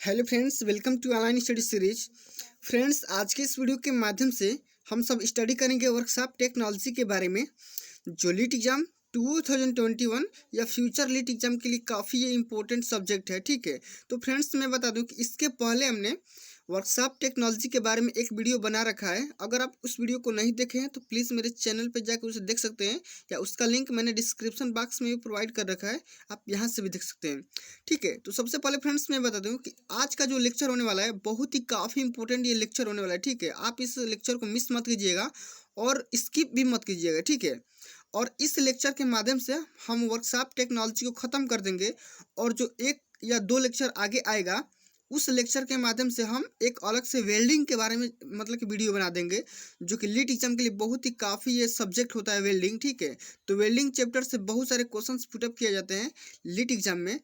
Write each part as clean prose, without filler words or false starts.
Hello friends, welcome to online study series. Friends, आज के इस वीडियो के माध्यम से हम सब स्टडी करेंगे वर्कशॉप टेक्नोलॉजी के बारे में, जो लीट एग्जाम 2021 या फ्यूचर लीट एग्जाम के लिए काफ़ी ये इंपॉर्टेंट सब्जेक्ट है। ठीक है, तो फ्रेंड्स मैं बता दूं कि इसके पहले हमने वर्कशॉप टेक्नोलॉजी के बारे में एक वीडियो बना रखा है। अगर आप उस वीडियो को नहीं देखे हैं तो प्लीज़ मेरे चैनल पर जाकर उसे देख सकते हैं, या उसका लिंक मैंने डिस्क्रिप्शन बॉक्स में भी प्रोवाइड कर रखा है, आप यहाँ से भी देख सकते हैं। ठीक है, तो सबसे पहले फ्रेंड्स मैं बता दूं कि आज का जो लेक्चर होने वाला है बहुत ही काफ़ी इंपॉर्टेंट ये लेक्चर होने वाला है। ठीक है, आप इस लेक्चर को मिस मत कीजिएगा और स्किप भी मत कीजिएगा। ठीक है, और इस लेक्चर के माध्यम से हम वर्कशॉप टेक्नोलॉजी को ख़त्म कर देंगे, और जो एक या दो लेक्चर आगे आएगा उस लेक्चर के माध्यम से हम एक अलग से वेल्डिंग के बारे में मतलब कि वीडियो बना देंगे, जो कि लीट एग्जाम के लिए बहुत ही काफ़ी ये सब्जेक्ट होता है वेल्डिंग। ठीक है, तो वेल्डिंग चैप्टर से बहुत सारे क्वेश्चंस पुटअप किए जाते हैं लीट एग्जाम में।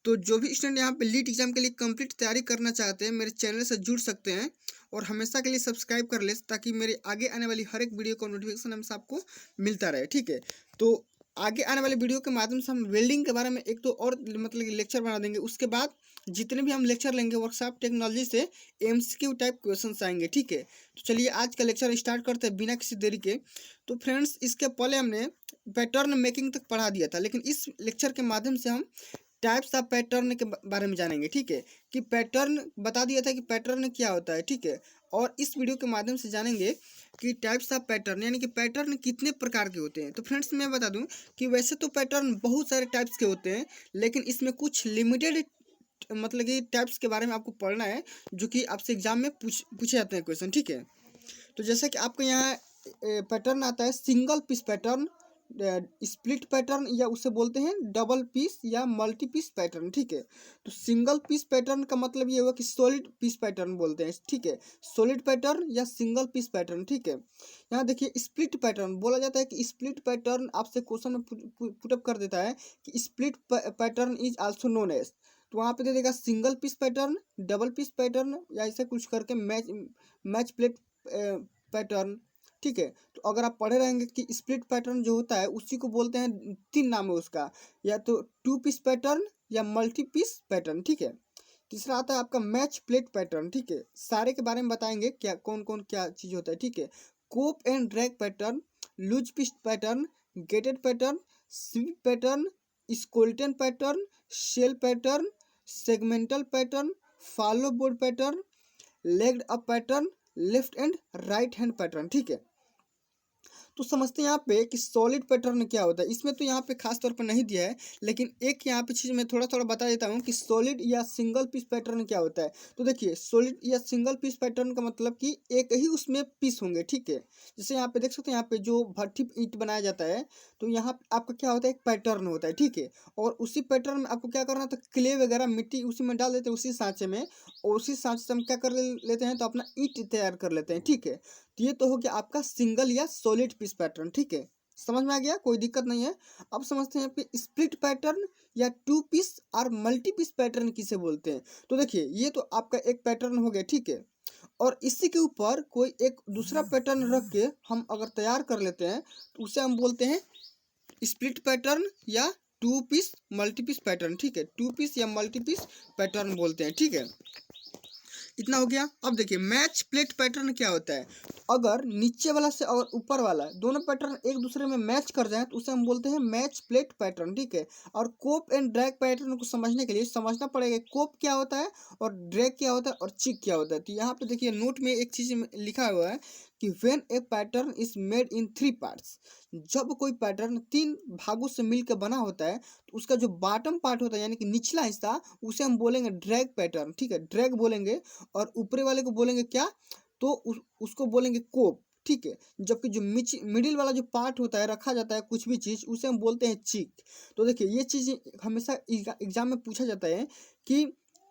तो जो भी स्टूडेंट यहाँ पे लीट एग्जाम के लिए कंप्लीट तैयारी करना चाहते हैं, मेरे चैनल से जुड़ सकते हैं और हमेशा के लिए सब्सक्राइब कर ले, ताकि मेरे आगे आने वाली हर एक वीडियो का नोटिफिकेशन हमेशा आपको मिलता रहे। ठीक है, तो आगे आने वाले वीडियो के माध्यम से हम वेल्डिंग के बारे में एक तो और मतलब कि लेक्चर बना देंगे। उसके बाद जितने भी हम लेक्चर लेंगे वर्कशॉप टेक्नोलॉजी से एमसीक्यू टाइप क्वेश्चंस आएंगे। ठीक है, तो चलिए आज का लेक्चर स्टार्ट करते हैं बिना किसी देरी के। तो फ्रेंड्स, इसके पहले हमने पैटर्न मेकिंग तक पढ़ा दिया था, लेकिन इस लेक्चर के माध्यम से हम टाइप्स ऑफ पैटर्न के बारे में जानेंगे। ठीक है, कि पैटर्न बता दिया था कि पैटर्न क्या होता है। ठीक है, और इस वीडियो के माध्यम से जानेंगे कि टाइप्स ऑफ पैटर्न यानी कि पैटर्न कितने प्रकार के होते हैं। तो फ्रेंड्स मैं बता दूं कि वैसे तो पैटर्न बहुत सारे टाइप्स के होते हैं, लेकिन इसमें कुछ लिमिटेड मतलब कि टाइप्स के बारे में आपको पढ़ना है, जो कि आपसे एग्जाम में पूछे जाते हैं क्वेश्चन। ठीक है, तो जैसे कि आपको यहाँ पैटर्न आता है single piece pattern, split pattern, या उसे बोलते हैं डबल पीस या मल्टी पीस पैटर्न। ठीक है, तो सिंगल पीस पैटर्न का मतलब ये हुआ कि सॉलिड पीस पैटर्न बोलते हैं। ठीक है, सॉलिड पैटर्न या सिंगल पीस पैटर्न। ठीक है, यहाँ देखिए स्प्लिट पैटर्न बोला जाता है कि स्प्लिट पैटर्न आपसे क्वेश्चन में पुटअप कर देता है कि split pattern is also known as, तो वहाँ पे दे देगा single piece pattern, double piece pattern, या ऐसे कुछ करके मैच प्लेट पैटर्न। ठीक है, तो अगर आप पढ़े रहेंगे कि स्प्लिट पैटर्न जो होता है उसी को बोलते हैं, तीन नाम है उसका, या तो टू पीस पैटर्न या मल्टी पीस पैटर्न। ठीक है, तीसरा आता है आपका मैच प्लेट पैटर्न। ठीक है, सारे के बारे में बताएंगे क्या कौन कौन क्या चीज़ होता है। ठीक है, cope and drag pattern, loose piece pattern, gated pattern, sweep pattern, skeleton pattern, shell pattern, segmental pattern, follow board pattern, legged up pattern, left and right hand pattern. ठीक है, तो समझते हैं यहाँ पे कि सॉलिड पैटर्न क्या होता है। इसमें तो यहाँ पे खास तौर पर नहीं दिया है, लेकिन एक यहाँ पे चीज़ मैं थोड़ा थोड़ा बता देता हूँ कि सॉलिड या सिंगल पीस पैटर्न क्या होता है। तो देखिए, सॉलिड या सिंगल पीस पैटर्न का मतलब कि एक ही उसमें पीस होंगे। ठीक है, जैसे यहाँ पे देख सकते हैं, यहाँ पे जो भट्ठी ईंट बनाया जाता है, तो यहाँ आपका क्या होता है, एक पैटर्न होता है। ठीक है, और उसी पैटर्न में आपको क्या करना है, तो क्ले वगैरह मिट्टी उसी में डाल देते हैं, उसी सांचे में, और उसी सांचे से हम क्या कर लेते हैं, तो अपना ईंट तैयार कर लेते हैं। ठीक है, तो ये तो हो गया आपका सिंगल या सॉलिड पीस पैटर्न। ठीक है, समझ में आ गया, कोई दिक्कत नहीं है। अब समझते हैं पे स्प्लिट पैटर्न या टू पीस और मल्टी पीस पैटर्न किसे बोलते हैं। तो देखिए, ये तो आपका एक पैटर्न हो गया। ठीक है, और इसी के ऊपर कोई एक दूसरा पैटर्न रख के हम अगर तैयार कर लेते हैं, तो उसे हम बोलते हैं स्प्लिट पैटर्न या two piece multi piece pattern. ठीक है, टू पीस या मल्टी पीस पैटर्न बोलते हैं। ठीक है, इतना हो गया। अब देखिए मैच प्लेट पैटर्न क्या होता है। अगर नीचे वाला से और ऊपर वाला दोनों पैटर्न एक दूसरे में मैच कर जाए तो उसे हम बोलते हैं मैच प्लेट पैटर्न। ठीक है, और कोप एंड ड्रैग पैटर्न को समझने के लिए समझना पड़ेगा कोप क्या होता है और ड्रैग क्या होता है और चिक क्या होता है। तो यहाँ पे देखिए नोट में एक चीज लिखा हुआ है कि when A pattern is made in three parts, जब कोई पैटर्न तीन भागों से मिलकर बना होता है तो उसका जो बॉटम पार्ट होता है यानी कि निचला हिस्सा, उसे हम बोलेंगे ड्रैग पैटर्न। ठीक है, ड्रैग बोलेंगे, और ऊपरे वाले को बोलेंगे क्या, तो उसको बोलेंगे कोप। ठीक है, जबकि जो मिडिल वाला जो पार्ट होता है रखा जाता है कुछ भी चीज़, उसे हम बोलते हैं चिक। तो देखिए ये चीज़ हमेशा एग्जाम में पूछा जाता है कि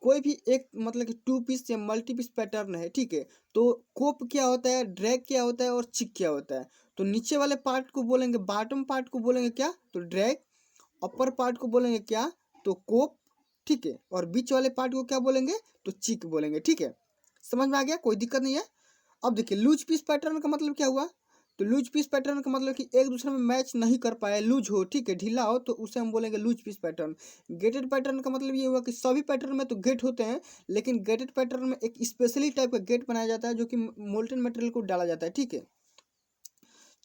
कोई भी एक मतलब कि टू पीस या मल्टी पीस पैटर्न है। ठीक है, तो कोप क्या होता है, ड्रैग क्या होता है और चिक क्या होता है। तो नीचे वाले पार्ट को बोलेंगे, बॉटम पार्ट को बोलेंगे क्या, तो ड्रैग, अपर पार्ट को बोलेंगे क्या, तो कोप। ठीक है, और बीच वाले पार्ट को क्या बोलेंगे, तो चिक बोलेंगे। ठीक है, समझ में आ गया, कोई दिक्कत नहीं है। अब देखिए लूज पीस पैटर्न का मतलब क्या हुआ, तो लूज पीस पैटर्न का मतलब कि एक दूसरे में मैच नहीं कर पाए, लूज हो, ठीक है, ढीला हो, तो उसे हम बोलेंगे loose piece pattern. Gated pattern का मतलब ये हुआ कि सभी पैटर्न में तो गेट होते हैं, लेकिन गेटेड पैटर्न में एक स्पेशली टाइप का गेट बनाया जाता है जो कि मोल्टन मटेरियल को डाला जाता है, ठीक है।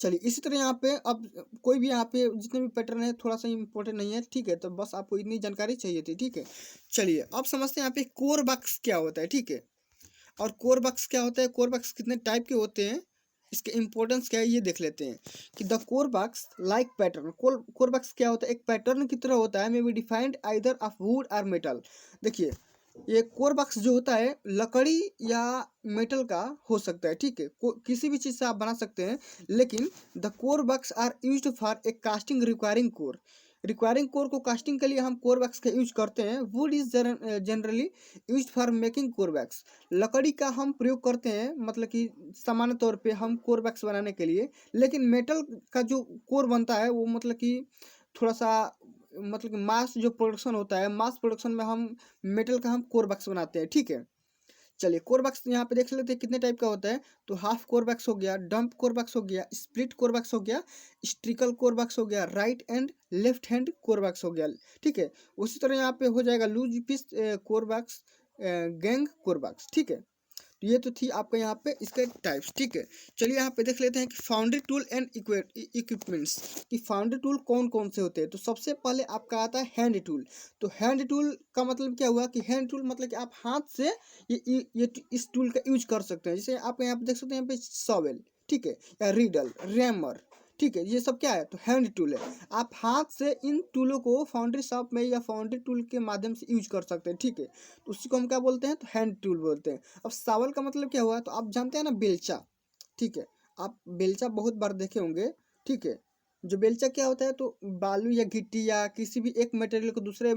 चलिए इसी तरह यहाँ पे अब कोई भी यहाँ पे जितने भी पैटर्न है थोड़ा सा इंपॉर्टेंट नहीं है, ठीक है, तो बस आपको इतनी जानकारी चाहिए थी, ठीक है। चलिए अब समझते हैं यहाँ पे कोर बॉक्स क्या होता है, ठीक है। और कोर बॉक्स क्या होता है, कोर बॉक्स कितने टाइप के होते हैं, इसके इंपॉर्टेंस क्या है ये देख लेते हैं कि the core box like pattern. Core box क्या होता है, एक पैटर्न की तरह होता है, मे be defined either of would और मेटल। देखिए ये कोर बॉक्स जो होता है लकड़ी या मेटल का हो सकता है, ठीक है, किसी भी चीज़ से आप बना सकते हैं, लेकिन the core box are used for a casting requiring core. Requiring core को कास्टिंग के लिए हम कोर बॉक्स का यूज करते हैं। Wood is generally use for making core box. लकड़ी का हम प्रयोग करते हैं, मतलब कि सामान्य तौर पे हम कोर बॉक्स बनाने के लिए, लेकिन मेटल का जो कोर बनता है वो मतलब कि थोड़ा सा मतलब कि मास जो प्रोडक्शन होता है, मास प्रोडक्शन में हम मेटल का हम कोर बॉक्स बनाते हैं, ठीक है। चलिए कोर बॉक्स यहाँ पे देख लेते हैं कितने टाइप का होता है। तो हाफ कोर बॉक्स हो गया, डंप कोर बॉक्स हो गया, स्प्लिट कोर बॉक्स हो गया, स्ट्रिकल कोर बॉक्स हो गया, right and left hand core box हो गया, ठीक है। उसी तरह यहाँ पे हो जाएगा loose piece core box, gang core box, ठीक है। तो ये तो थी आपका यहाँ पे इसके टाइप्स, ठीक है। चलिए यहाँ पे देख लेते हैं कि फाउंड्री टूल एंड इक्विपमेंट्स, कि फाउंड्री टूल कौन कौन से होते हैं। तो सबसे पहले आपका आता है हैंड टूल। तो हैंड टूल का मतलब क्या हुआ कि हैंड टूल मतलब कि आप हाथ से ये इस टूल का यूज कर सकते हैं। जैसे आप यहाँ पे देख सकते हैं यहाँ पे सॉवेल, ठीक है, या रीडल, रैमर, ठीक है, ये सब क्या है, तो हैंड टूल है। आप हाथ से इन टूलों को फाउंड्री शॉप में या फाउंड्री टूल के माध्यम से यूज कर सकते हैं, ठीक है। तो उसी को हम क्या बोलते हैं, तो हैंड टूल बोलते हैं। अब सावल का मतलब क्या हुआ, तो आप जानते हैं ना बेलचा, ठीक है, आप बेलचा बहुत बार देखे होंगे, ठीक है। जो बेलचा क्या होता है, तो बालू या गिट्टी या किसी भी एक मटेरियल को दूसरे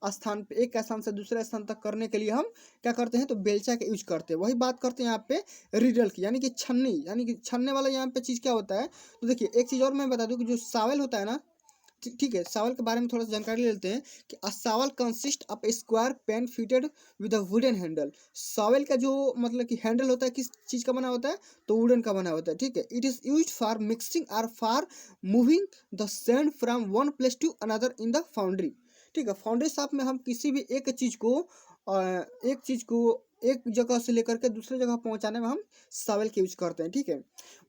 स्थान पे, एक स्थान से दूसरे स्थान तक करने के लिए हम क्या करते हैं, तो बेलचा का यूज करते हैं। वही बात करते हैं यहाँ पे रिडल की, यानी कि छन्नी, यानी कि छन्ने वाला यहाँ पे चीज़ क्या होता है। तो देखिए एक चीज़ और मैं बता दूं कि जो सावल होता है ना, ठीक है, सावल के बारे में थोड़ा सा जानकारी ले लेते हैं कि a shovel consist of a square pan fitted with a wooden handle. Shovel का जो मतलब कि हैंडल होता है किस चीज़ का बना होता है, तो वुडन का बना होता है, ठीक है। It is used for mixing और for moving the sand from one place to another in the foundry, ठीक है। फाउंड्री शॉप में हम किसी भी एक चीज़ को एक जगह से लेकर के दूसरे जगह पहुंचाने में हम सावल के यूज करते हैं, ठीक है।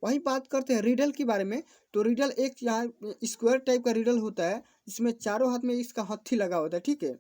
वहीं बात करते हैं रिडल के बारे में। तो रिडल एक यहाँ स्क्वायर टाइप का रिडल होता है, जिसमें चारों हाथ में इसका हत्थी लगा होता है, ठीक है,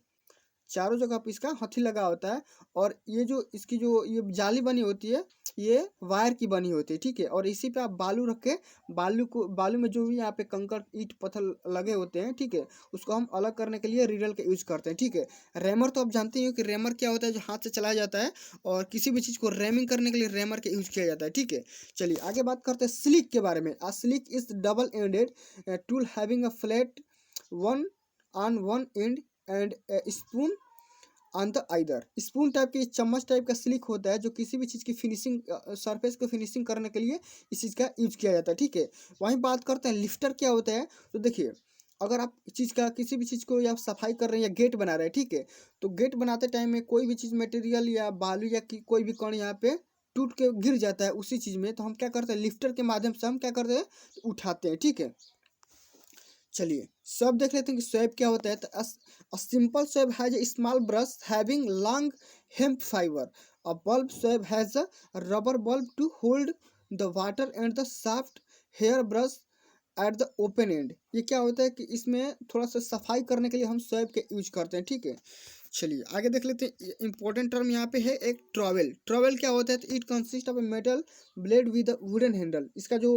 चारों जगह पे इसका हथी लगा होता है। और ये जो इसकी जो ये जाली बनी होती है, ये वायर की बनी होती है, ठीक है। और इसी पे आप बालू रख के बालू में जो भी यहाँ पे कंकड़ ईंट पत्थर लगे होते हैं, ठीक है, उसको हम अलग करने के लिए रीडल का यूज करते हैं, ठीक है। रैमर तो आप जानते ही हो कि रैमर क्या होता है, जो हाथ से चलाया जाता है, और किसी भी चीज़ को रैमिंग करने के लिए रैमर का यूज किया जाता है, ठीक है। चलिए आगे बात करते हैं स्लिक के बारे में। Slick is double ended tool having a flat one on one end and spoon on the either. Spoon type के चम्मच टाइप का स्लिक होता है, जो किसी भी चीज़ की फिनिशिंग सरफेस को फिनिशिंग करने के लिए इस चीज़ का यूज किया जाता है, ठीक है। वहीं बात करते हैं लिफ्टर क्या होता है। तो देखिए अगर आप किसी भी चीज़ को या सफाई कर रहे हैं या गेट बना रहे हैं, ठीक है, तो गेट बनाते टाइम में कोई भी चीज़ मटेरियल या बालू या कोई भी कण यहाँ पे टूट के गिर जाता है उसी चीज़ में, तो हम क्या करते हैं, लिफ्टर के माध्यम से हम क्या करते हैं, उठाते हैं, ठीक है। चलिए स्वेप देख लेते हैं कि स्वेप क्या होता है। तो a simple sweep has a small brush having long hemp fiber. A bulb sweep has a rubber bulb to hold the water and the soft hair brush at the open end. ये क्या होता है कि इसमें थोड़ा सा सफाई करने के लिए हम स्वेप के यूज करते हैं, ठीक है। चलिए आगे देख लेते हैं। इंपॉर्टेंट टर्म यहाँ पे है एक ट्रॉवेल। ट्रॉवेल क्या होता है, तो it consist of a metal blade with wooden handle. इसका जो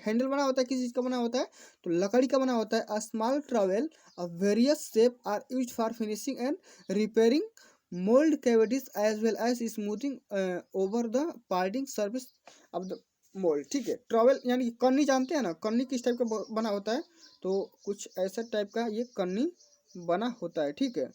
हैंडल बना होता है किस चीज़ का बना होता है, तो लकड़ी का बना होता है। A small trowel of various shape are use for finishing and repairing mould cavities as well as smoothing over the parting surface of the mould, ठीक है। ट्रॉवेल यानी कि कन्नी, जानते हैं ना कन्नी किस टाइप का बना होता है, तो कुछ ऐसा टाइप का ये कन्नी बना होता है, ठीक है।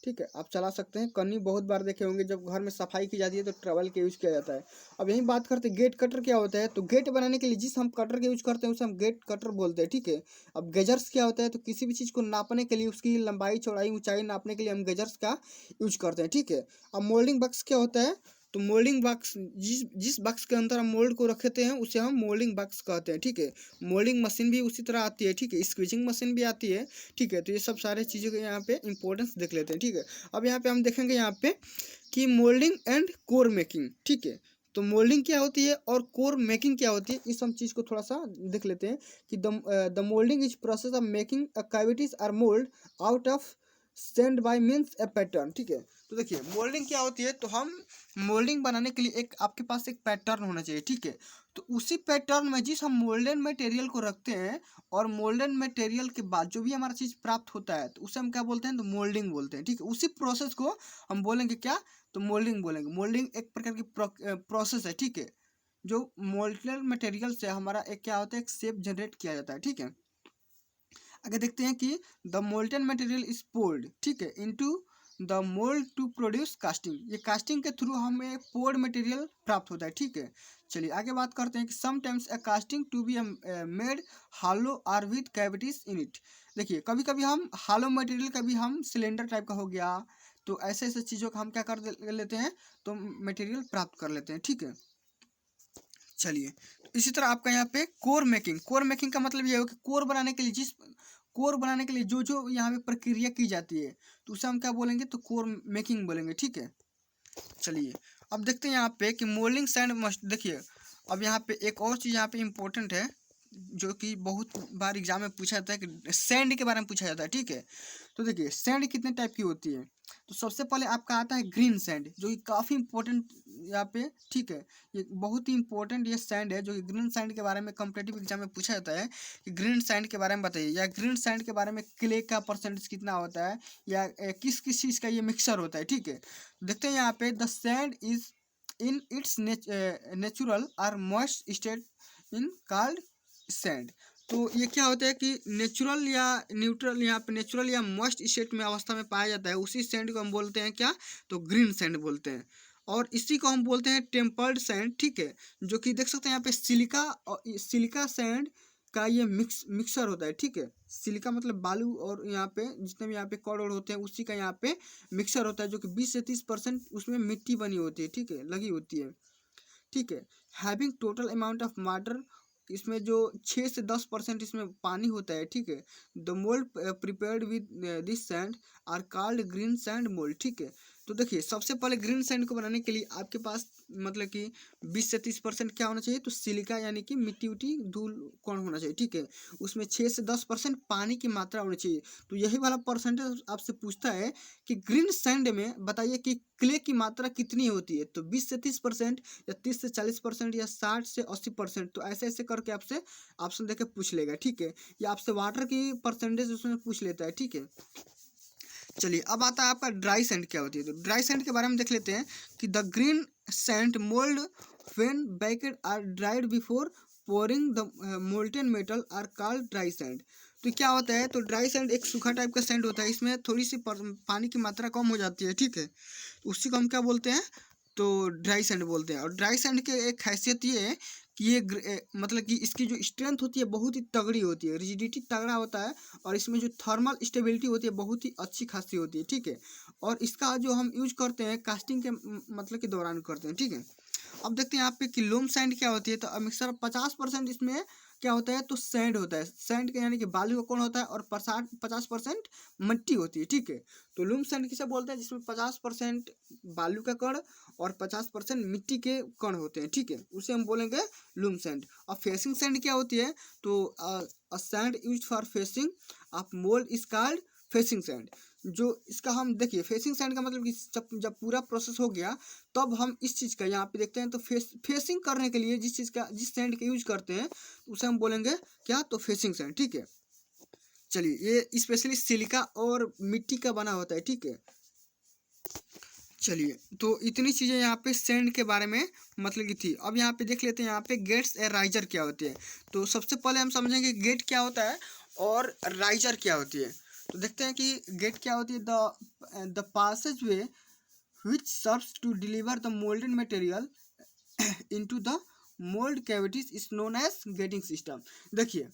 ठीक है, आप चला सकते हैं। कन्नी बहुत बार देखे होंगे, जब घर में सफाई की जाती है तो ट्रैवल के यूज किया जाता है। अब यही बात करते हैं गेट कटर क्या होता है। तो गेट बनाने के लिए जिस हम कटर के यूज करते हैं उसे हम गेट कटर बोलते हैं, ठीक है। अब गेजर्स क्या होता है, तो किसी भी चीज़ को नापने के लिए, उसकी लंबाई चौड़ाई ऊंचाई नापने के लिए हम गेजर्स का यूज करते हैं, ठीक है। अब मोल्डिंग बक्स क्या होता है, तो मोल्डिंग बॉक्स जिस जिस बॉक्स के अंदर हम मोल्ड को रखते हैं उसे हम मोल्डिंग बॉक्स कहते हैं, ठीक है। मोल्डिंग मशीन भी उसी तरह आती है, ठीक है। स्क्वीजिंग मशीन भी आती है, ठीक है। तो ये सब सारे चीज़ों के यहाँ पे इंपॉर्टेंस देख लेते हैं, ठीक है। अब यहाँ पे हम देखेंगे यहाँ पे कि मोल्डिंग एंड कोर मेकिंग, ठीक है। तो मोल्डिंग क्या होती है और कोर मेकिंग क्या होती है, इस हम चीज़ को थोड़ा सा देख लेते हैं कि the moulding is process of making a cavities or mould out of sand by means a pattern, ठीक है। तो देखिए मोल्डिंग क्या होती है, तो हम मोल्डिंग बनाने के लिए एक आपके पास एक पैटर्न होना चाहिए, ठीक है। तो उसी पैटर्न में जिस हम मोल्डन मटेरियल को रखते हैं और मोल्डन मटेरियल के बाद जो भी हमारा चीज़ प्राप्त होता है तो उसे हम क्या बोलते हैं, तो मोल्डिंग बोलते हैं, ठीक है। उसी प्रोसेस को हम बोलेंगे क्या, तो मोल्डिंग बोलेंगे। मोल्डिंग एक प्रकार की प्रोसेस है, ठीक है, जो मोल्डन मटेरियल से हमारा एक क्या होता है, एक शेप जनरेट किया जाता है, ठीक है। आगे देखते हैं कि the molten material is poured, ठीक है, into the mould to produce casting. ये कास्टिंग के थ्रू हमें पोर्ड मटेरियल प्राप्त होता है, ठीक है। चलिए आगे बात करते हैं कि sometimes a casting to be made hollow or with cavities in it. देखिए कभी कभी हम हालो मटेरियल का भी हम सिलेंडर टाइप का हो गया, तो ऐसे ऐसे चीज़ों का हम क्या कर लेते हैं, तो मटेरियल प्राप्त कर लेते हैं, ठीक है। चलिए इसी तरह आपका यहाँ पे कोर मेकिंग, कोर मेकिंग का मतलब ये हो कि कोर बनाने के लिए कोर बनाने के लिए जो जो यहाँ पे प्रक्रिया की जाती है तो उसे हम क्या बोलेंगे, तो कोर मेकिंग बोलेंगे, ठीक है। चलिए अब देखते हैं यहाँ पे कि मोल्डिंग सैंड मस्ट, देखिए अब यहाँ पे एक और चीज़ यहाँ पे इम्पोर्टेंट है जो कि बहुत बार एग्जाम में पूछा जाता है कि सैंड के बारे में पूछा जाता है, ठीक है। तो देखिए सैंड कितने टाइप की होती है, तो सबसे पहले आपका आता है ग्रीन सैंड जो कि काफ़ी इंपॉर्टेंट यहाँ पे, ठीक है। ये बहुत ही इंपॉर्टेंट ये सैंड है जो कि ग्रीन सैंड के बारे में कॉम्पिटिटिव एग्जाम में पूछा जाता है कि ग्रीन सैंड के बारे में बताइए, या ग्रीन सैंड के बारे में क्ले का परसेंटेज कितना होता है, या किस किस चीज़ का ये मिक्सर होता है, ठीक है। देखते हैं यहाँ पे the sand is in its natural or moist state in called sand. तो ये क्या होता है कि नेचुरल या न्यूट्रल, यहाँ पे नेचुरल या मॉइस्ट स्टेट में अवस्था में पाया जाता है, उसी सैंड को हम बोलते हैं क्या, तो ग्रीन सैंड बोलते हैं। और इसी को हम बोलते हैं टेम्पर्ड सैंड, ठीक है, जो कि देख सकते हैं यहाँ पे सिलिका सैंड का ये मिक्सर होता है, ठीक है। सिलिका मतलब बालू और यहाँ पे जितने भी यहाँ पे कण होते हैं उसी का यहाँ पे मिक्सर होता है जो कि 20 से 30% उसमें मिट्टी बनी होती है, ठीक है, लगी होती है, ठीक है। Having total amount of water, इसमें जो 6 से 10% इसमें पानी होता है, ठीक है। The mould prepared with this sand are called green sand mould, ठीक है। तो देखिए सबसे पहले ग्रीन सैंड को बनाने के लिए आपके पास मतलब कि 20 से 30% क्या होना चाहिए, तो सिलिका यानी कि मिट्टी उट्टी धूल कण होना चाहिए, ठीक है। उसमें 6 से 10% पानी की मात्रा होनी चाहिए। तो यही वाला परसेंटेज आपसे पूछता है कि ग्रीन सैंड में बताइए कि क्ले की मात्रा कितनी होती है, तो 20 से 30% या 30 से 40% या 60 से 80%, तो ऐसे ऐसे करके आपसे ऑप्शन देके पूछ लेगा, ठीक है। या आपसे वाटर की परसेंटेज उसमें पूछ लेता है, ठीक है। चलिए अब आता है आपका ड्राई सैंड क्या होती है, तो ड्राई सैंड के बारे में देख लेते हैं कि the green sand mould when baked or dried before pouring the molten metal are called dry sand. तो क्या होता है, तो ड्राई सैंड एक सूखा टाइप का सैंड होता है, इसमें थोड़ी सी पानी की मात्रा कम हो जाती है, ठीक है। उसी को हम क्या बोलते हैं, तो ड्राई सैंड बोलते हैं। और ड्राई सैंड की एक हैसियत ये है कि ये मतलब कि इसकी जो स्ट्रेंथ होती है बहुत ही तगड़ी होती है, रिजिडिटी तगड़ा होता है, और इसमें जो थर्मल स्टेबिलिटी होती है बहुत ही अच्छी खासी होती है, ठीक है। और इसका जो हम यूज करते हैं कास्टिंग के मतलब के दौरान करते हैं, ठीक है। अब देखते हैं यहाँ पे कि लूम सैंड क्या होती है, तो मिक्सर 50% इसमें क्या होता है, तो सैंड होता है। सैंड के यानी कि बालू का कौन होता है, और 50% मिट्टी होती है, ठीक है। तो लूम सैंड किसे बोलते हैं, जिसमें 50% बालू का कण और 50% मिट्टी के कण होते हैं, ठीक है, उसे हम बोलेंगे लूम सैंड। और फेसिंग सैंड क्या होती है, तो sand use for facing of mould is called facing sand. जो इसका हम देखिए फेसिंग सैंड का मतलब कि जब पूरा प्रोसेस हो गया तब हम इस चीज़ का यहाँ पे देखते हैं, तो फेसिंग करने के लिए जिस सैंड का यूज करते हैं उसे हम बोलेंगे क्या, तो फेसिंग सैंड, ठीक है। चलिए ये स्पेशली सिलिका और मिट्टी का बना होता है, ठीक है। चलिए तो इतनी चीज़ें यहाँ पे सैंड के बारे में मतलब की थी। अब यहाँ पे देख लेते हैं यहाँ पे गेट्स ए राइजर क्या होती है। तो सबसे पहले हम समझेंगे गेट क्या होता है और राइजर क्या होती है। तो देखते हैं कि गेट क्या होती है, the passage way which serves to deliver the moulded material into the mould cavities is known as gating system. देखिए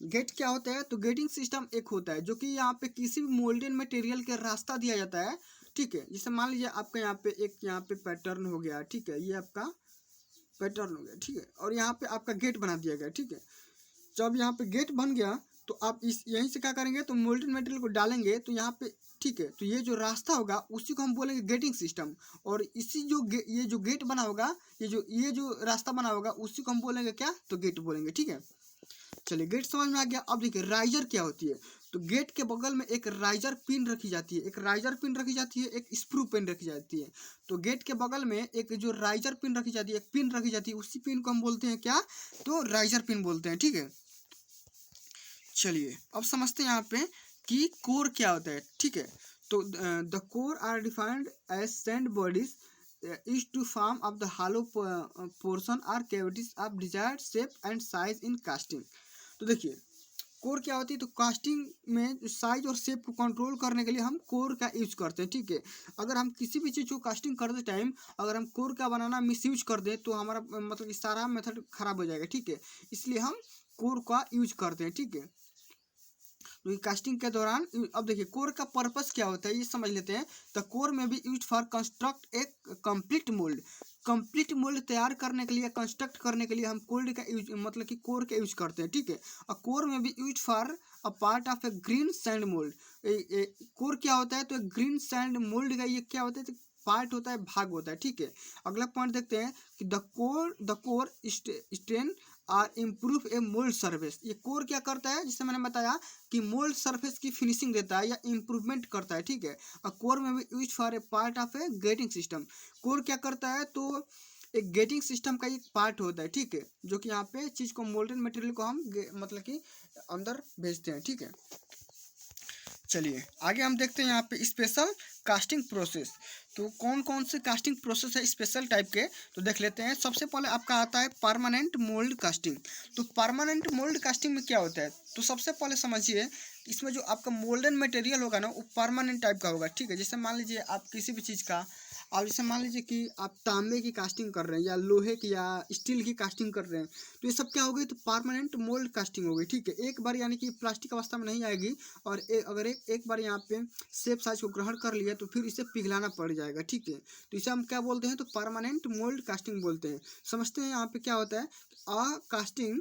गेट क्या होता है, तो गेटिंग सिस्टम एक होता है जो कि यहाँ पे किसी भी मोल्डेड मटेरियल के रास्ता दिया जाता है, ठीक है। जैसे मान लीजिए आपका यहाँ पे पैटर्न हो गया, ठीक है, ये आपका पैटर्न हो गया, ठीक है, और यहाँ पे आपका गेट बना दिया गया, ठीक है। जब यहाँ पे गेट बन गया तो आप इस यहीं से क्या करेंगे, तो मोल्डन मटेरियल को डालेंगे तो यहाँ पे, ठीक है, तो ये जो रास्ता होगा उसी को हम बोलेंगे गेटिंग सिस्टम, और इसी ये जो गेट बना होगा, ये जो रास्ता बना होगा उसी को हम बोलेंगे क्या, तो गेट बोलेंगे, ठीक है। चलिए गेट समझ में आ गया। अब देखिए राइजर क्या होती है। तो गेट के बगल में एक राइजर पिन रखी जाती है, एक राइजर पिन रखी जाती है, एक स्क्रू पिन रखी जाती है। तो गेट के बगल में एक जो राइजर पिन रखी जाती है, एक पिन रखी जाती है, उसी पिन को हम बोलते हैं क्या, तो राइजर पिन बोलते हैं, ठीक है। चलिए अब समझते हैं यहाँ पे कि कोर क्या होता है, ठीक है। तो the core are defined as sand bodies is to form of the hollow portion or cavities of desired shape and size in casting। तो देखिए कोर क्या होती है, तो कास्टिंग में साइज और शेप को कंट्रोल करने के लिए हम कोर का यूज करते हैं, ठीक है। अगर हम किसी भी चीज़ को कास्टिंग करते टाइम अगर हम कोर का बनाना मिस यूज कर दें तो हमारा मतलब कि सारा मेथड खराब हो जाएगा, ठीक है। इसलिए हम कोर का यूज करते हैं, ठीक है। तो कास्टिंग के दौरान अब देखिए कोर का पर्पस क्या होता है ये समझ लेते हैं। द कोर में B use for construct A complete mould. Complete mould तैयार करने के लिए, कंस्ट्रक्ट करने के लिए हम कोल्ड का यूज मतलब कि कोर का यूज करते हैं, ठीक है। और कोर में भी use for a part of A green sand mould. Core क्या होता है, तो ग्रीन सैंड मोल्ड का ये क्या होता है, तो पार्ट होता है, भाग होता है, ठीक है। अगला पॉइंट देखते हैं कि द कोर स्ट्रेन और इम्प्रूव ए मोल्ड सरफेस। ये कोर क्या करता है, जिससे मैंने बताया कि मोल्ड सरफेस की फिनिशिंग देता है या इम्प्रूवमेंट करता है, ठीक है। और कोर में भी use for a part of A getting system. Core क्या करता है, तो एक गेटिंग सिस्टम का एक पार्ट होता है, ठीक है, जो कि यहाँ पे चीज़ को मोल्डन मटेरियल को हम मतलब कि अंदर भेजते हैं, ठीक है। चलिए आगे हम देखते हैं यहाँ पे स्पेशल कास्टिंग प्रोसेस। तो कौन कौन से कास्टिंग प्रोसेस है स्पेशल टाइप के, तो देख लेते हैं। सबसे पहले आपका आता है परमानेंट मोल्ड कास्टिंग। तो परमानेंट मोल्ड कास्टिंग में क्या होता है, तो सबसे पहले समझिए इसमें जो आपका मोल्डन मटेरियल होगा ना वो परमानेंट टाइप का होगा, ठीक है। जैसे मान लीजिए आप किसी भी चीज़ का, आप जैसे मान लीजिए कि आप तांबे की कास्टिंग कर रहे हैं या लोहे की या स्टील की कास्टिंग कर रहे हैं, तो ये सब क्या होगी, तो परमानेंट मोल्ड कास्टिंग होगी, ठीक है। एक बार यानी कि प्लास्टिक अवस्था में नहीं आएगी, और अगर एक बार यहाँ पे शेप साइज को ग्रहण कर लिया तो फिर इसे पिघलाना पड़ जाएगा, ठीक है। तो इसे हम क्या बोलते हैं, तो परमानेंट मोल्ड कास्टिंग बोलते हैं। समझते हैं यहाँ पे क्या होता है, a casting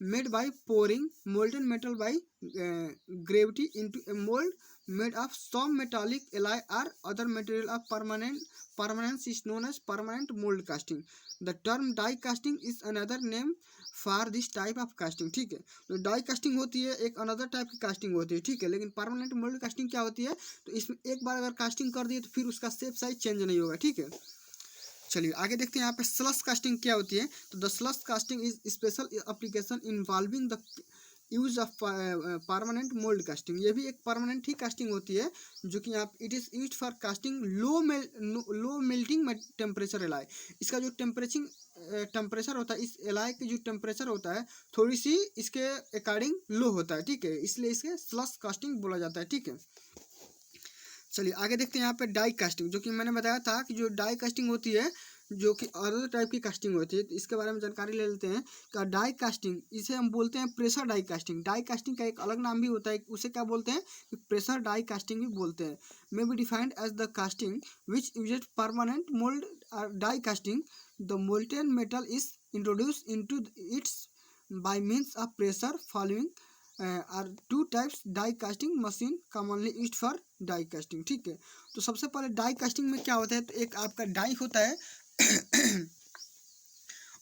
made by pouring molten metal by gravity into a mould made of some metallic alloy or other material of permanence is known as permanent mold casting। The term die casting is another name for this type of casting, ठीक है। तो die casting होती है एक another type की casting होती है, ठीक है। लेकिन परमानेंट मोल्ड कास्टिंग क्या होती है, तो इसमें एक बार अगर कास्टिंग कर दिए तो फिर उसका शेप साइज चेंज नहीं होगा, ठीक है। चलिए आगे देखते हैं यहाँ पे स्लश कास्टिंग क्या होती है। तो the slush casting is special application involving the use of permanent mould casting. ये भी एक परमानेंट ही कास्टिंग होती है, जो कि आप it is use for casting low melting temperature ally. इसका जो टेम्परेचर होता है, इस एलाई की जो टेम्परेचर होता है थोड़ी सी इसके अकॉर्डिंग लो होता है, ठीक है। इसलिए इसे स्लश कास्टिंग बोला जाता है, ठीक है। चलिए आगे देखते हैं यहाँ पे डाई कास्टिंग, जो कि मैंने बताया था कि जो डाई कास्टिंग होती है जो कि अदर टाइप की कास्टिंग होती है, तो इसके बारे में जानकारी ले लेते हैं। का डाई कास्टिंग इसे हम बोलते हैं pressure die casting. Die casting का एक अलग नाम भी होता है, उसे क्या बोलते हैं, कि प्रेशर डाई कास्टिंग भी बोलते हैं। May be defined as the casting which uses permanent mould die casting. The molten metal is introduce into its by means of pressure following are two types die casting machine commonly used for die casting, ठीक है। तो सबसे पहले die casting में क्या होता है, तो एक आपका डाई होता है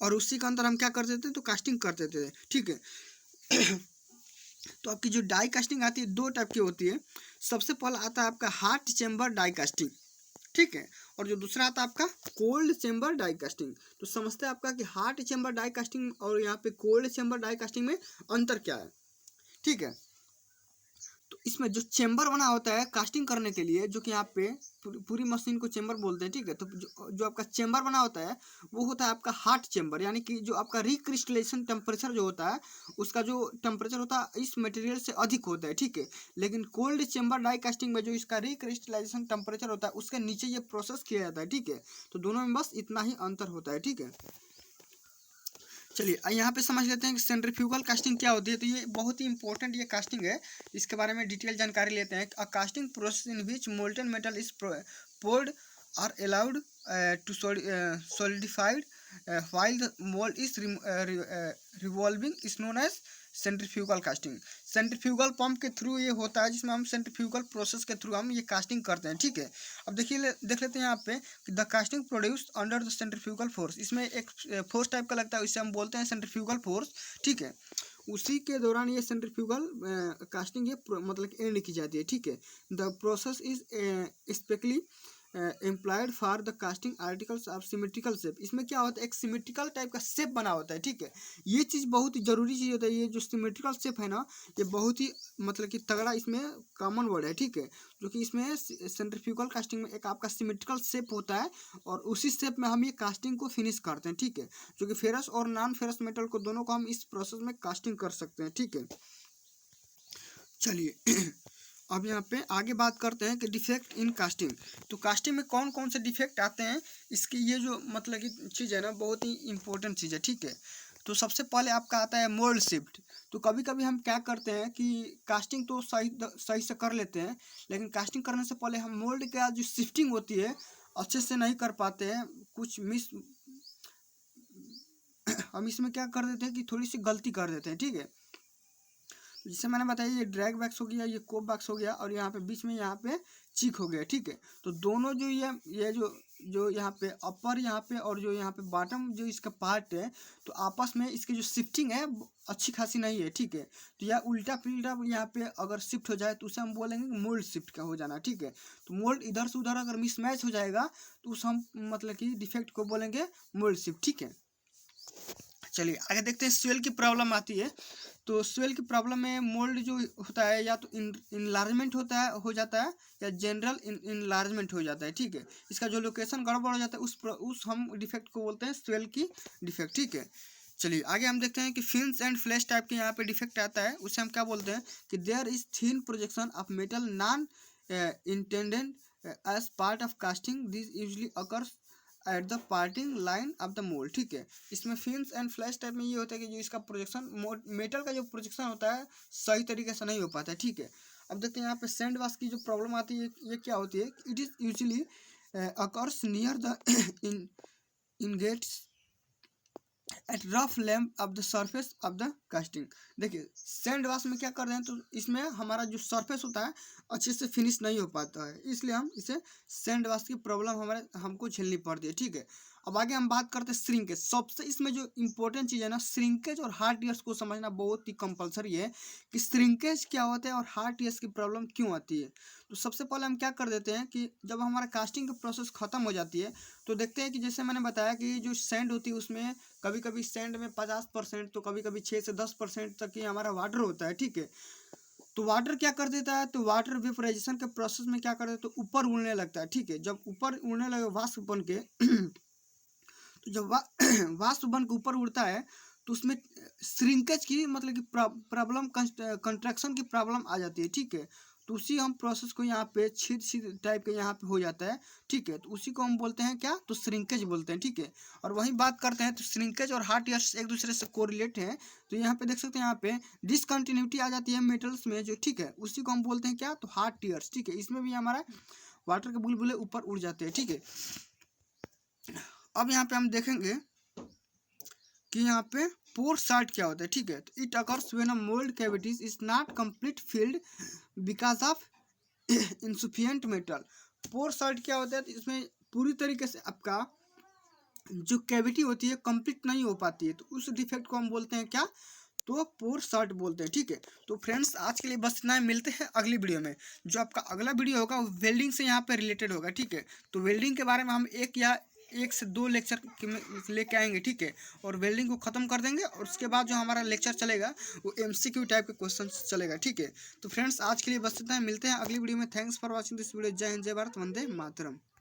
और उसी के अंदर हम क्या कर देते हैं, तो कास्टिंग कर देते हैं, ठीक है। तो आपकी जो डाई कास्टिंग आती है दो टाइप की होती है। सबसे पहला आता है आपका हार्ट चेम्बर डाई कास्टिंग, ठीक है, और जो दूसरा आता है आपका कोल्ड चेम्बर डाई कास्टिंग। तो समझते हैं आपका कि हार्ट चेम्बर डाई कास्टिंग और यहाँ पे कोल्ड चेम्बर डाई कास्टिंग में अंतर क्या है, ठीक है। तो इसमें जो चेम्बर बना होता है कास्टिंग करने के लिए, जो कि यहाँ पे पूरी मशीन को चेम्बर बोलते हैं, ठीक है। तो जो आपका चेम्बर बना होता है वो होता है आपका हार्ट चेम्बर, यानी कि जो आपका रिक्रिस्टलेशन टेम्परेचर जो होता है उसका जो टेम्परेचर होता है इस मटेरियल से अधिक होता है, ठीक है। लेकिन कोल्ड चेम्बर डाई कास्टिंग में जो इसका रिक्रिस्टलाइजेशन टेम्परेचर होता है उसके नीचे ये प्रोसेस किया जाता है, ठीक है। तो दोनों में बस इतना ही अंतर होता है, ठीक है। चलिए यहाँ पे समझ लेते हैं कि सेंट्रीफ्यूगल कास्टिंग क्या होती है। तो ये बहुत ही इंपॉर्टेंट ये कास्टिंग है, इसके बारे में डिटेल जानकारी लेते हैं। A casting process in which molten metal is poured are allowed to solidified while the mold is revolving is known as centrifugal casting. Centrifugal pump के थ्रू ये होता है, जिसमें हम सेंट्रीफ्यूगल प्रोसेस के थ्रू हम ये कास्टिंग करते हैं, ठीक है। अब देखिए देख लेते हैं यहाँ पे the casting produced under the centrifugal force. इसमें एक फोर्स टाइप का लगता है, इसे हम बोलते हैं सेंट्रीफ्यूगल फोर्स, ठीक है। उसी के दौरान ये सेंट्रीफ्यूगल कास्टिंग ये मतलब कि एंड की जाती है, ठीक है। The process is specially employed for the casting articles of symmetrical shape. इसमें क्या होता है, एक सिमेट्रिकल टाइप का शेप बना होता है, ठीक है। ये चीज़ बहुत ही ज़रूरी चीज़ होता है, ये जो सिमेट्रिकल शेप है ना, ये बहुत ही मतलब कि तगड़ा इसमें कॉमन वर्ड है, ठीक है। जो कि इसमें सेंट्रीफ्यूगल कास्टिंग में एक आपका सिमेट्रिकल शेप होता है और उसी शेप में हम ये कास्टिंग को फिनिश करते हैं, ठीक है। जो कि फेरस और नॉन फेरस मेटल को दोनों को हम इस प्रोसेस में कास्टिंग कर सकते हैं, ठीक है। चलिए अब यहाँ पे आगे बात करते हैं कि डिफेक्ट इन कास्टिंग। तो कास्टिंग में कौन कौन से डिफेक्ट आते हैं, इसकी ये जो मतलब की चीज़ है ना, बहुत ही इंपॉर्टेंट चीज़ है, ठीक है। तो सबसे पहले आपका आता है मोल्ड शिफ्ट। तो कभी कभी हम क्या करते हैं कि कास्टिंग तो सही से कर लेते हैं, लेकिन कास्टिंग करने से पहले हम मोल्ड का जो शिफ्टिंग होती है अच्छे से नहीं कर पाते हैं, कुछ मिस हम इसमें क्या कर देते हैं कि थोड़ी सी गलती कर देते हैं, ठीक है। जिससे मैंने बताया ये ड्रैग बॉक्स हो गया, ये कोप बॉक्स हो गया और यहाँ पे बीच में यहाँ पे चीक हो गया, ठीक है। तो दोनों जो ये जो यहाँ पे अपर यहाँ पे और जो यहाँ पे बॉटम जो इसका पार्ट है, तो आपस में इसकी जो शिफ्टिंग है अच्छी खासी नहीं है, ठीक है। तो यह उल्टा पुल्टा यहाँ पे अगर शिफ्ट हो जाए तो उसे हम बोलेंगे मोल्ड शिफ्ट का हो जाना, ठीक है। तो मोल्ड इधर से उधर अगर मिसमैच हो जाएगा तो उस हम मतलब कि डिफेक्ट को बोलेंगे मोल्ड शिफ्ट, ठीक है। चलिए आगे देखते हैं स्वेल की प्रॉब्लम आती है। तो स्वेल की प्रॉब्लम में मोल्ड जो होता है या तो इनलार्जमेंट होता है हो जाता है या जनरल इनलार्जमेंट हो जाता है, ठीक है। इसका जो लोकेशन गड़बड़ हो जाता है उस हम डिफेक्ट को बोलते हैं स्वेल की डिफेक्ट, ठीक है। चलिए आगे हम देखते हैं कि फिन्स एंड फ्लैश टाइप के यहाँ पे डिफेक्ट आता है, उसे हम क्या बोलते हैं कि there is thin projection of metal non intended as part of casting, this usually occurs at the parting line of the mould, ठीक है। इसमें फिन्स एंड फ्लैश टाइप में ये होता है कि जो इसका प्रोजेक्शन मेटल का जो प्रोजेक्शन होता है सही तरीके से नहीं हो पाता है, ठीक है। अब देखते हैं यहाँ पे सैंड वाश की जो प्रॉब्लम आती है ये क्या होती है, it is usually occurs near the ingates at rough length of the surface of the casting. देखिए सैंड वाश में क्या कर रहे हैं, तो इसमें हमारा जो सरफेस होता है अच्छे से फिनिश नहीं हो पाता है, इसलिए हम इसे सैंड वाश की प्रॉब्लम हमको झेलनी पड़ती है, ठीक है। अब आगे हम बात करते हैं श्रिंकेज। सबसे इसमें जो इंपॉर्टेंट चीज़ है ना, श्रिंकेज और हार्ड ईयर्स को समझना बहुत ही कंपलसरी है कि श्रिंकेज क्या होता है और हार्ड ईयर्स की प्रॉब्लम क्यों आती है। तो सबसे पहले हम क्या कर देते हैं कि जब हमारा कास्टिंग का प्रोसेस खत्म हो जाती है तो देखते हैं कि जैसे मैंने बताया कि जो सैंड होती है उसमें कभी कभी सैंड में 50% तो कभी कभी 6 से 10% तक ही हमारा वाटर होता है, ठीक है। तो वाटर क्या कर देता है, तो वाटर वेपोराइजेशन के प्रोसेस में क्या कर देता है, तो ऊपर उड़ने लगता है, ठीक है। जब ऊपर उड़ने लगे वाष्प बन के तो जब वाष्प बन के ऊपर उड़ता है तो उसमें श्रिंकेज की मतलब कि प्रॉब्लम कंट्रैक्शन की प्रॉब्लम आ जाती है, ठीक है। तो उसी हम प्रोसेस को यहाँ पे छीद टाइप के यहाँ पे हो जाता है, ठीक है। तो उसी को हम बोलते हैं क्या, तो श्रिंकेज बोलते हैं, ठीक है। और वहीं बात करते हैं तो श्रिंकेज और हार्ड ईयर्स एक दूसरे से कोरिलेट हैं। तो यहाँ पे देख सकते हैं यहाँ पे डिसकंटिन्यूटी आ जाती है मेटल्स में जो, ठीक है, उसी को हम बोलते हैं क्या, तो हार्ड ईयर्स, ठीक है। इसमें भी हमारा वाटर के बुलबुले ऊपर उड़ जाते हैं, ठीक है। अब यहाँ पे हम देखेंगे कि यहाँ पे पोर साइट क्या होता है, ठीक है। तो it occurs when a mould cavities is not complete filled because of insufficient metal. Pour site क्या होता है, तो इसमें पूरी तरीके से आपका जो कैविटी होती है कंप्लीट नहीं हो पाती है, तो उस डिफेक्ट को हम बोलते हैं क्या, तो पोर शॉर्ट बोलते हैं, ठीक है। तो फ्रेंड्स आज के लिए बस इतना है, मिलते हैं अगली वीडियो में। जो आपका अगला वीडियो होगा वो वेल्डिंग से यहाँ पे रिलेटेड होगा, ठीक है। तो वेल्डिंग के बारे में हम एक से दो लेक्चर लेके आएंगे, ठीक है। और वेल्डिंग को ख़त्म कर देंगे और उसके बाद जो हमारा लेक्चर चलेगा वो MCQ टाइप के क्वेश्चन चलेगा, ठीक है। तो फ्रेंड्स आज के लिए बस इतना है, मिलते हैं अगली वीडियो में। Thanks for watching this video. जय हिंद, जय भारत, वंदे मातरम।